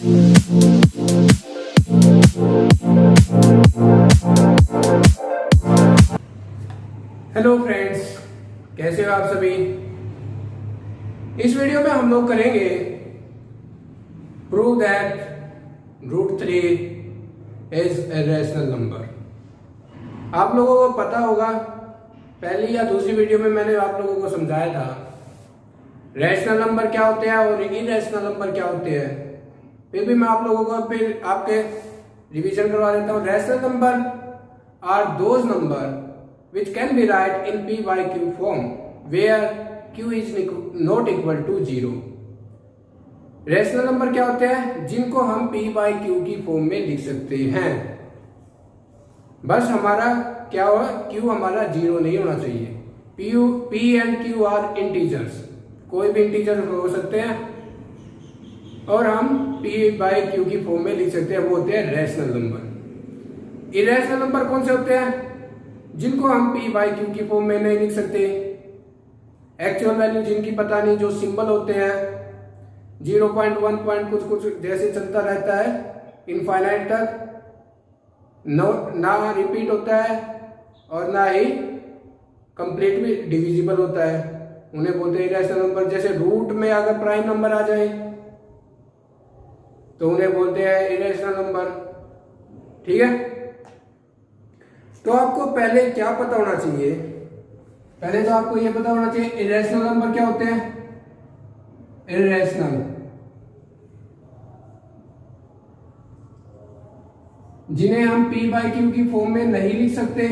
Hello friends, कैसे हो आप सभी। इस वीडियो में हम लोग करेंगे prove that √3 is a rational number. आप लोगों को पता होगा, पहली या दूसरी वीडियो में मैंने आप लोगों को समझाया था रैशनल नंबर क्या होते हैं और इरेशनल नंबर क्या होते हैं। फिर भी मैं आप लोगों को फिर आपके रिवीजन करवा देता हूँ। Rational number are those number which can be write in p by q form where q is not equal to 0। Rational number क्या होते हैं जिनको हम p by q की फॉर्म में लिख सकते हैं। बस हमारा क्या हो, q हमारा 0 नहीं होना चाहिए। p and q are integers, कोई भी इंटीजर हो सकते हैं और हम p by q की फॉर्म में लिख सकते हैं, वो होते हैं रैशनल नंबर। इरेशनल नंबर कौन से होते हैं जिनको हम p by q की फॉर्म में नहीं लिख सकते। एक्चुअल वैल्यू जिनकी पता नहीं, जो सिंबल होते हैं 0.1 पॉइंट कुछ कुछ जैसे चलता रहता है इनफाइनाइट तक, ना रिपीट होता है और ना ही कंप्लीटली डिविजिबल होता है, उन्हें बोलते हैं इरेशनल नंबर। जैसे रूट में अगर प्राइम नंबर आ जाए तो उन्हें बोलते हैं इरेशनल नंबर। ठीक है, तो आपको पहले क्या पता होना चाहिए, पहले तो आपको यह पता होना चाहिए इरेशनल नंबर क्या होते हैं। इरेशनल जिन्हें हम p by q की फॉर्म में नहीं लिख सकते,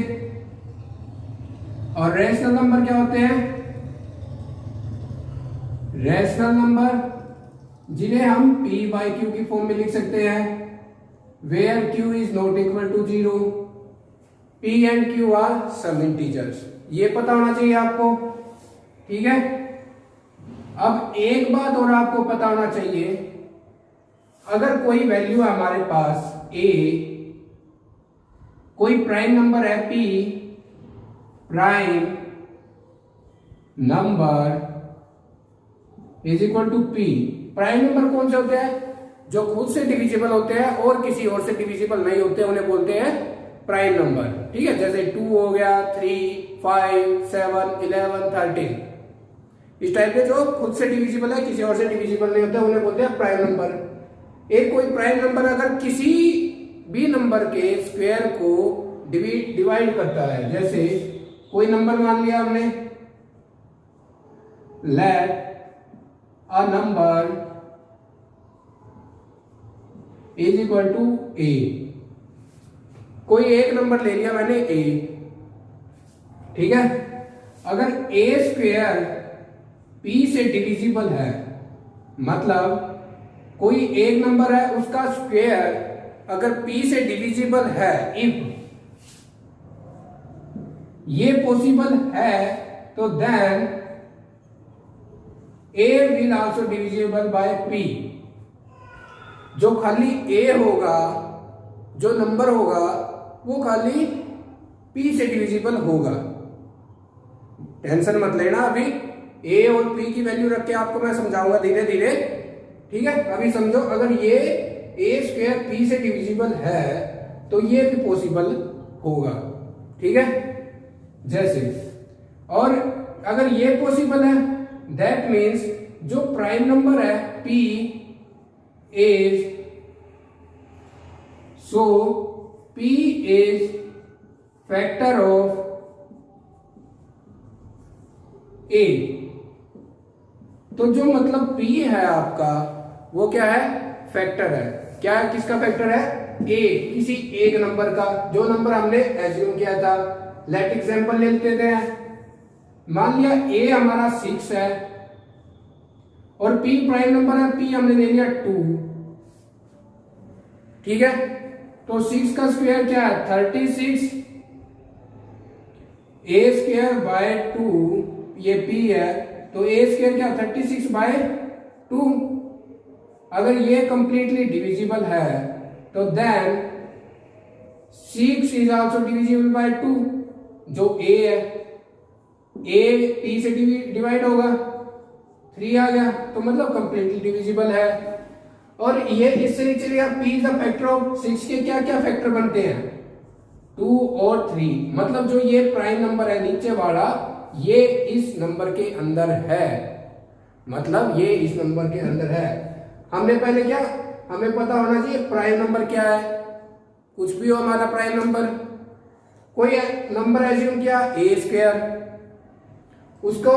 और रैशनल नंबर क्या होते हैं, रैशनल नंबर जिन्हें हम p by q की फॉर्म में लिख सकते हैं where q is not equal to 0। p and q are some integers, ये पता होना चाहिए आपको। ठीक है, अब एक बात और आपको पता होना चाहिए, अगर कोई वैल्यू है हमारे पास a, कोई प्राइम नंबर है p, prime number is equal to p। Prime number कौन से होते हैं, जो खुद से डिविजिबल होते हैं और किसी और से डिविजिबल नहीं होते, उन्हें बोलते हैं प्राइम नंबर। ठीक है, जैसे 2 हो गया, 3, 5, 7, 11, 13, इस टाइप के जो खुद से डिविजिबल है किसी और से डिविजिबल नहीं होते, उन्हें बोलते हैं प्राइम नंबर। एक कोई प्राइम नंबर अगर किसी भी नंबर के स्क्वायर को डिवाइड करता है, जैसे कोई नंबर मान लिया हमने, let a number is equal to a, कोई एक नंबर ले लिया मैंने a। ठीक है, अगर a स्क्वायर p से डिविजिबल है, मतलब कोई एक नंबर है उसका स्क्वायर अगर p से डिविजिबल है, इफ ये पॉसिबल है, तो then a will also divisible by p। जो खाली a होगा, जो नंबर होगा वो खाली p से डिविजिबल होगा। टेंशन मत लेना, अभी a और p की वैल्यू रख के आपको मैं समझाऊंगा धीरे धीरे। ठीक है, अभी समझो, अगर ये a स्क्वायर p से डिविजिबल है तो ये भी पॉसिबल होगा। ठीक है, जैसे, और अगर ये पॉसिबल है दैट मीन्स जो प्राइम नंबर है p is, so p is factor of a। तो जो मतलब p है आपका वो क्या है, फैक्टर है। क्या है, किसका फैक्टर है, a, किसी एक नंबर का, जो नंबर हमने एज्यूम किया था। लेट एग्जांपल ले लेते हैं, मान लिया a हमारा 6 है और p प्राइम नंबर है, p हमने ले लिया 2। ठीक है, तो 6 का स्क्वायर क्या है, 36, a स्क्वायर बाय 2, ये p है, तो a स्क्वायर क्या 36 बाय 2। अगर ये कंप्लीटली डिविजिबल है तो then 6 is also divisible by 2। जो a है, a p से डिवाइड होगा, 3 आ गया, तो मतलब कंप्लीटली डिविजिबल है। और ये इससे नीचे लिया p is the factor of 6 के क्या क्या फैक्टर बनते हैं 2 और 3, मतलब जो ये प्राइम नंबर है नीचे वाला ये इस नंबर के अंदर है, मतलब ये इस नंबर के अंदर है। हमने पहले क्या हमें पता होना चाहिए प्राइम नंबर क्या है, कुछ भी हो हमारा प्राइम नंबर, कोई नंबर एज्यूम किया ए स्क्वायर, उसको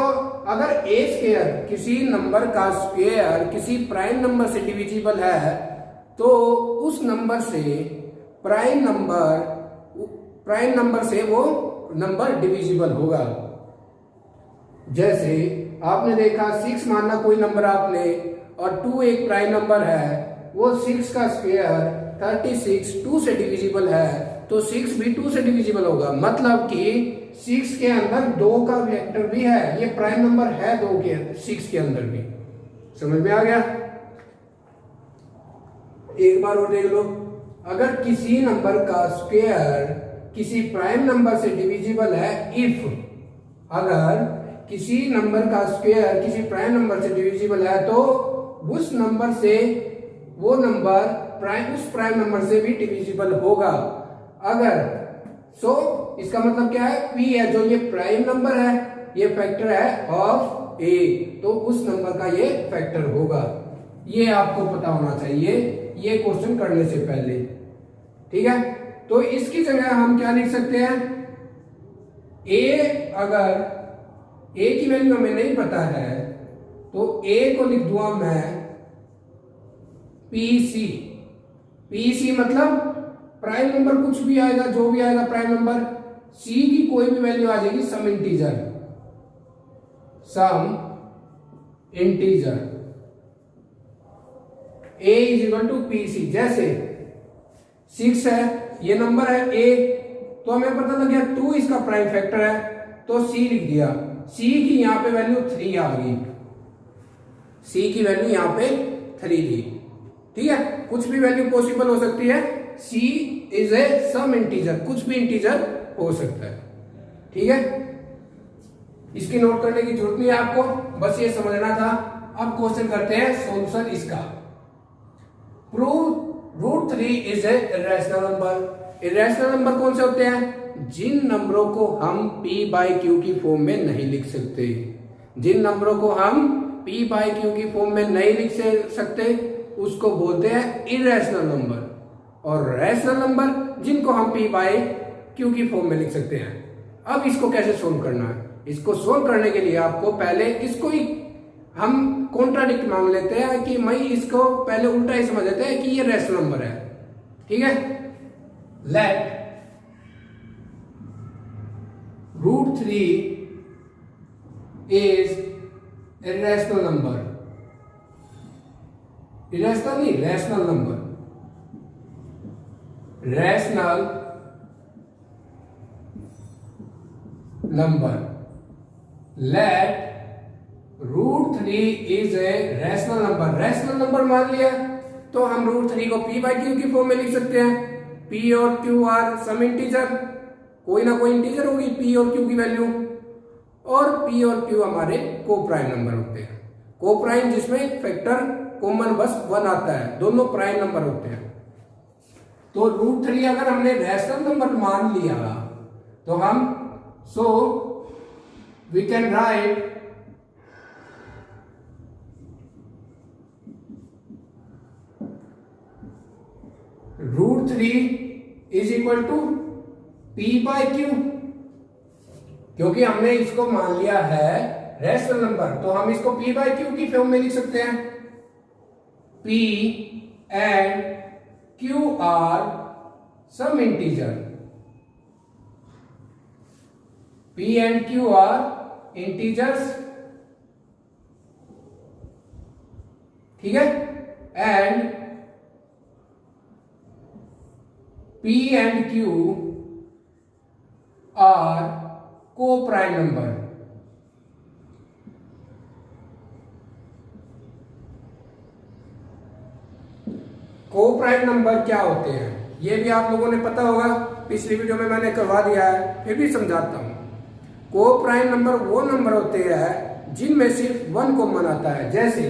अगर ए स्क्वायर किसी नंबर का स्क्वायर किसी प्राइम नंबर से डिविजिबल है तो उस नंबर से प्राइम नंबर से वो नंबर डिविजिबल होगा। जैसे आपने देखा 6 मानना कोई नंबर आपने और 2 एक प्राइम नंबर है, वो 6 का स्क्वायर 36 2 से डिविजिबल है तो 6 भी 2 से डिविजिबल होगा, मतलब कि 6 के अंदर 2 का वेक्टर भी है, ये प्राइम नंबर है 2 के 6 के अंदर भी। समझ में आ गया? एक बार और देख लो, अगर किसी नंबर का स्क्वायर किसी प्राइम नंबर से डिविजिबल है, इफ अगर किसी नंबर का स्क्वायर किसी प्राइम नंबर से डिविजिबल है तो उस नंबर से वो नंबर उस प्राइम नंबर से भी डिविजिबल होगा। अगर इसका मतलब क्या है, p है जो ये प्राइम नंबर है, ये फैक्टर है ऑफ a, तो उस नंबर का ये फैक्टर होगा। ये आपको पता होना चाहिए ये क्वेश्चन करने से पहले, ठीक है। तो इसकी जगह हम क्या लिख सकते हैं, a अगर a की वैल्यू हमें नहीं पता है तो a को लिख दूंगा मैं pc मतलब प्राइम नंबर कुछ भी आएगा, जो भी आएगा प्राइम नंबर, c की कोई भी वैल्यू आ जाएगी some integer a is equal to pc। जैसे 6 है ये नंबर है a, तो हमें पता लग गया 2 इसका प्राइम फैक्टर है तो c लिख दिया, c की यहां पे वैल्यू 3 आ गई, c की वैल्यू यहां पे 3 दी, ठीक है। कुछ भी वैल्यू पॉसिबल हो सकती है, c is a some integer, कुछ भी इंटीजर हो सकता है, ठीक है। इसकी नोट करने की जरूरत नहीं है आपको, बस ये समझना था। अब क्वेश्चन करते हैं सॉल्यूशन इसका। Prove √3 is A irrational number. Irrational number कौन से होते हैं, जिन नंबरों को हम p/q की फॉर्म में नहीं लिख सकते, जिन नंबरों को हम p/q की फॉर्म में नहीं लिख सकते उसको बोलते हैं इरेशनल नंबर, और रैशनल नंबर जिनको हम p/q की फॉर्म में लिख सकते हैं। अब इसको कैसे सोल्व करना है, इसको सोल्व करने के लिए आपको पहले इसको ही हम कॉन्ट्राडिक्ट मान लेते हैं कि मैं इसको पहले उल्टा ही समझ लेते हैं कि ये रैशनल नंबर है, ठीक है। Let √3 is irrational number, irrational नहीं rational number, rational number. Let √3 is a rational number, rational number मान लिया तो हम √3 को p/q की फॉर्म में लिख सकते हैं। p और q आर सम इंटीजर, कोई ना कोई इंटीजर होगी p और q की वैल्यू, और p और q हमारे को प्राइम नंबर होते हैं। को प्राइम जिसमें फैक्टर कॉमन बस 1 आता है, दोनों प्राइम नंबर होते हैं। तो √3 अगर हमने रैशनल नंबर मान लिया तो हम we can write √3 is equal to p/q, क्योंकि हमने इसको मान लिया है रैशनल नंबर तो हम इसको p/q की फॉर्म में लिख सकते हैं। p and q are some integer, p and q are integers, ठीक है। And p and q are coprime number. Coprime number क्या होते हैं ये भी आप लोगों ने पता होगा, पिछली वीडियो में मैंने करवा दिया है, फिर भी समझाता हूं। को प्राइम नंबर वो नंबर होते हैं जिनमें सिर्फ 1 कॉमन आता है। जैसे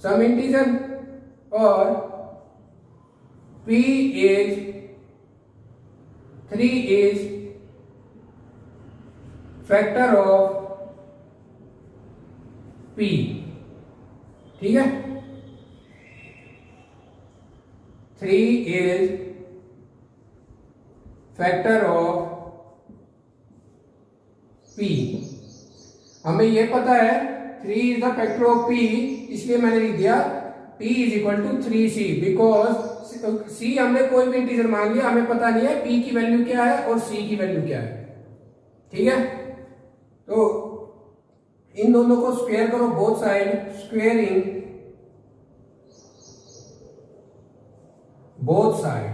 some integer or p is 3 is factor of p, ठीक है। 3 is factor of p। हमें ये पता है 3 is the factor of p, इसलिए मैंने लिख दिया p is equal to 3c, because c हमने कोई भी इंटीजर मान लिया, हमें पता नहीं है p की वैल्यू क्या है और c की वैल्यू क्या है, ठीक है। तो इन दोनों को स्क्वायर करो both side, squaring both side,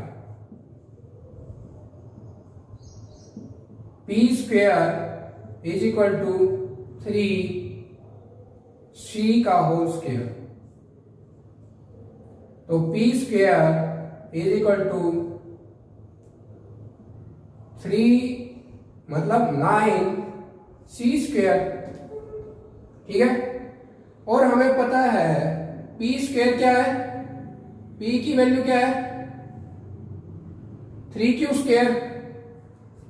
p square is equal to 3c का होल स्क्वायर। तो p square is equal to 3 मतलब 9c स्क्वायर, ठीक है। और हमें पता है p स्क्वायर क्या है, p की वैल्यू क्या है 3q स्क्वायर।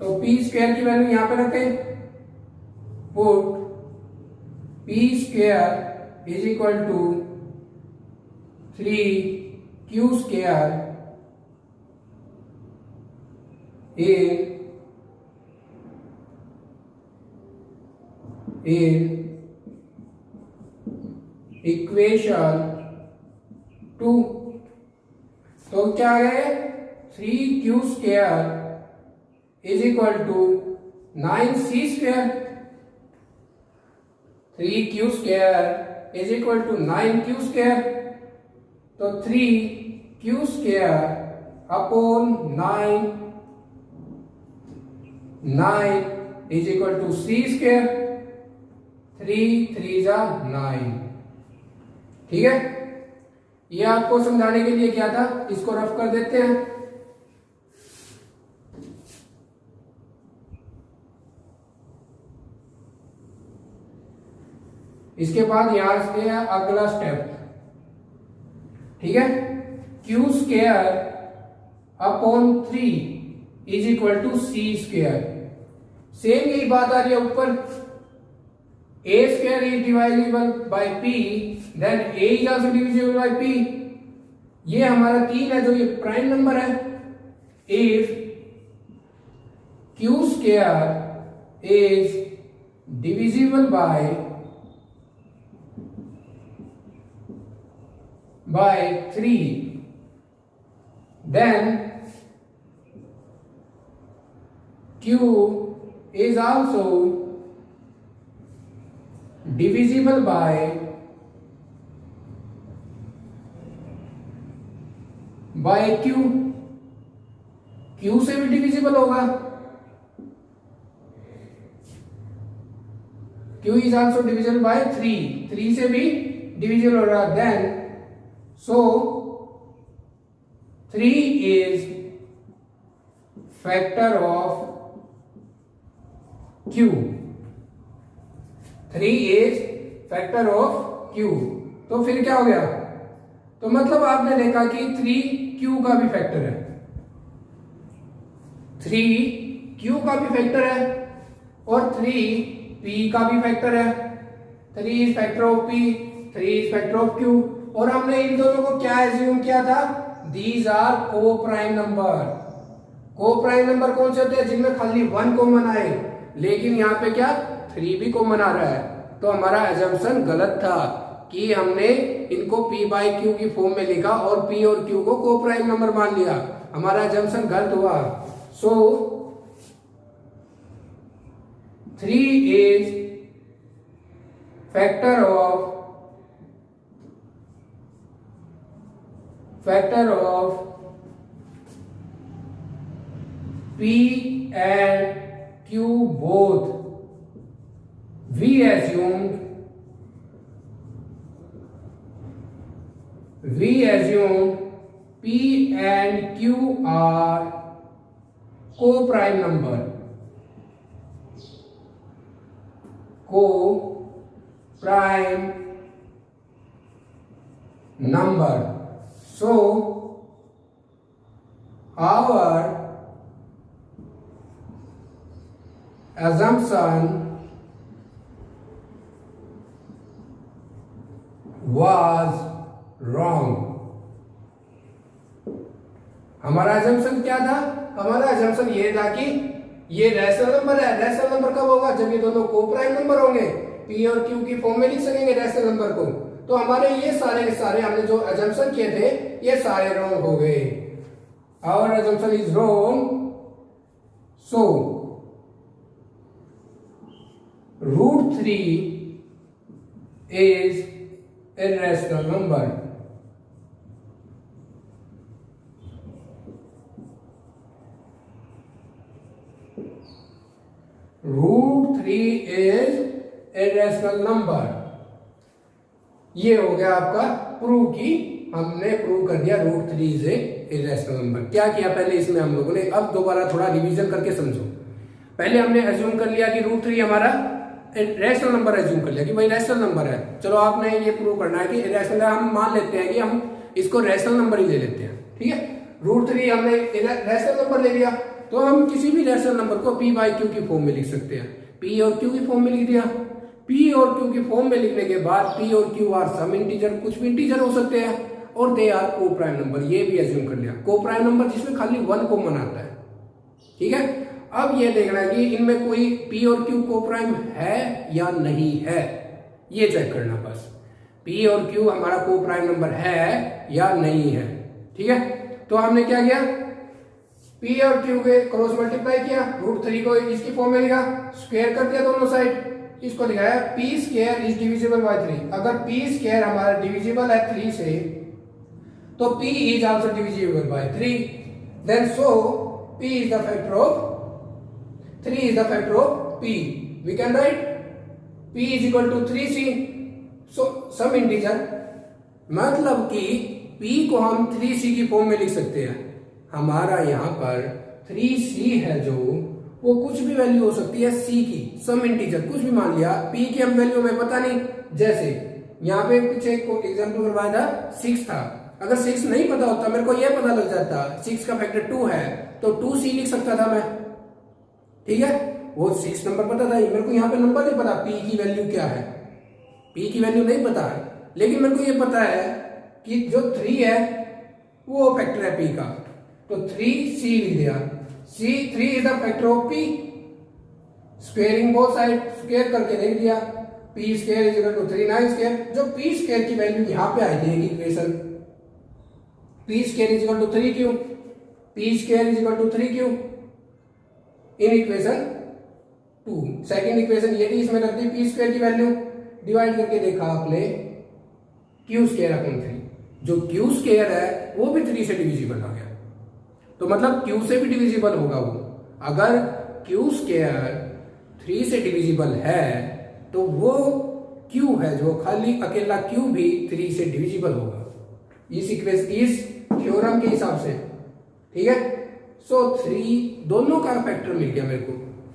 तो p स्क्वायर की वैल्यू यहां पे रखें, put p square is equal to 3q square in equation 2। तो क्या है 3q square is equal to 9c square, 3q square is equal to 9q square. तो 3q square upon 9 is equal to c square, 3 3 जा 9, ठीक है। ये आपको समझाने के लिए क्या था, इसको रफ कर देते हैं। इसके बाद यहां से अगला स्टेप, ठीक है। q square upon 3 is equal to c square. Same यही बात आ रही है ऊपर, a square is divisible by p, then a is also divisible by p। ये हमारा 3 है जो ये प्राइम नंबर है। if q square is divisible by 3, then q is also divisible by q, q से भी डिविजिबल होगा, q is also divisible by 3 से भी डिविजिबल होगा। Then so 3 is factor of q, 3 is factor of q। तो फिर क्या हो गया, तो मतलब आपने देखा कि 3q का भी फैक्टर है, 3q का भी फैक्टर है और 3p का भी फैक्टर है। 3 is factor of p, 3 is factor of q। और हमने इन दोनों को क्या एज्यूम किया था, these are coprime number. Coprime number कौन से होते हैं, जिनमें खाली 1 कॉमन आए, लेकिन यहाँ पे क्या 3 भी कॉमन आ रहा है। तो हमारा एजम्पशन गलत था कि हमने इनको p बाई क्यू की फॉर्म में लिखा और p और q को को प्राइम नंबर मान लिया, हमारा एजम्पशन गलत हुआ। सो 3 is factor of p and q both, we assumed p and q are co-prime number, co-prime number. So our assumption was wrong. हमारा assumption क्या था? हमारा assumption ये था कि ये रैशनल नंबर है। रैशनल नंबर कब होगा? जब ये दोनों को प्राइम नंबर होंगे। पी और क्यू की फॉर्म में लिख सकेंगे रैशनल नंबर को। तो हमारे ये सारे के सारे हमने जो assumption किए थे ये सारे रॉन्ग हो गए। Our assumption is wrong. So √3 is irrational number. √3 is irrational number. ये हो गया आपका प्रूव की, हमने प्रूव कर दिया √3 इज irrational नंबर। क्या किया पहले इसमें हम लोगों ने, अब दोबारा थोड़ा रिवीजन करके समझो। पहले हमने अज्यूम कर लिया कि √3 हमारा रैशनल नंबर अज्यूम कर लिया कि भाई रैशनल नंबर है। चलो आपने ये प्रूव करना है कि रैशनल, हम मान लेते हैं कि हम इसको रैशनल नंबर ही ले लेते हैं, ठीक है। √3 हमने रैशनल नंबर ले लिया, तो हम किसी भी रैशनल नंबर को p बाई क्यू की फॉर्म में लिख सकते हैं। p और q की फॉर्म में लिख दिया। p और q की फॉर्म में लिखने के बाद p और q आर सम इंटीजर, कुछ भी इंटीजर हो सकते हैं, और they are coprime number, ये भी अज्यूम कर लिया। को प्राइम नंबर जिसमें खाली 1 कॉमन आता है, ठीक है। अब ये देखना है कि इनमें कोई p और q को प्राइम है या नहीं है, ये चेक करना बस। p और q हमारा को प्राइम नंबर है या नहीं है, ठीक है। तो हमने क्या किया, p और q के क्रॉस मल्टीप्लाई किया, √3 को इसकी फॉर्म में लिखा, स्क्वायर कर दिया दोनों साइड, इसको लिखाया p square is divisible by 3। अगर p स्क्वायर हमारा डिविजिबल है 3 से, तो p is also divisible by 3, then so p is the factor of 3 is the factor of p. We can write p is equal to 3c. So some integer, मतलब कि p को हम 3c की form में लिख सकते हैं। हमारा यहाँ पर 3c है जो, वो कुछ भी वैल्यू हो सकती है c की, सम इंटीजर कुछ भी मान लिया। p की हम वैल्यू हमें पता नहीं, जैसे यहाँ पे पीछे एग्जाम्पल करवाया था 6 था। अगर 6 नहीं पता होता, मेरे को ये पता लग जाता 6 का फैक्टर 2 है, तो 2c लिख सकता था मैं, ठीक है। वो 6 नंबर पता था, मेरे को यहाँ पे नंबर नहीं पता p की वैल्यू क्या है, p की वैल्यू नहीं पता है, लेकिन मेरे को ये पता है कि जो 3 है वो फैक्टर है p का, तो 3c लिख दिया। 3 is the factor of p, squaring both side, square करके लिख दिया, p square is equal to 3 square. जो p स्क्वायर की वैल्यू यहाँ पे आई थी equation, p square is equal to 3q, p square is equal to 3q in equation 2। Second equation ये थी, इसमें रख दी p स्क्वायर की वैल्यू, डिवाइड करके देखा आपने q स्क्वायर अपॉन 3। जो q स्क्वायर है वो भी 3 से डिविजिबल आ गया, तो मतलब q से भी डिविजिबल होगा वो। अगर q स्क्वायर 3 से डिविजिबल है, तो वो q है जो खाली अकेला q भी 3 से डिविजिबल होगा, इस इक्वेशन, इस थ्योरम के हिसाब से, ठीक है। सो 3 दोनों का फैक्टर मिल गया मेरे को,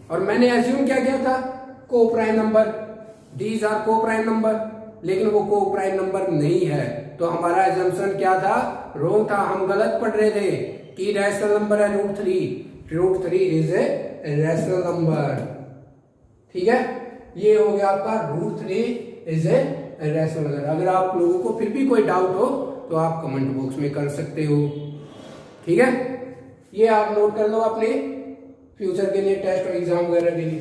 और मैंने एज्यूम क्या किया था, को prime number, these are coprime number, लेकिन वो को प्राइम नंबर नहीं है। तो हमारा एजम्पशन क्या था, रॉन्ग था, हम गलत पढ़ रहे थे कि रैशनल नंबर है √3 इज ए रैशनल नंबर, ठीक है। ये हो गया आपका √3 इज ए रैशनल नंबर। अगर आप लोगों को फिर भी कोई डाउट हो तो आप कमेंट बॉक्स में कर सकते हो, ठीक है। ये आप नोट कर लो अपने फ्यूचर के लिए, टेस्ट और एग्जाम वगैरह के लिए।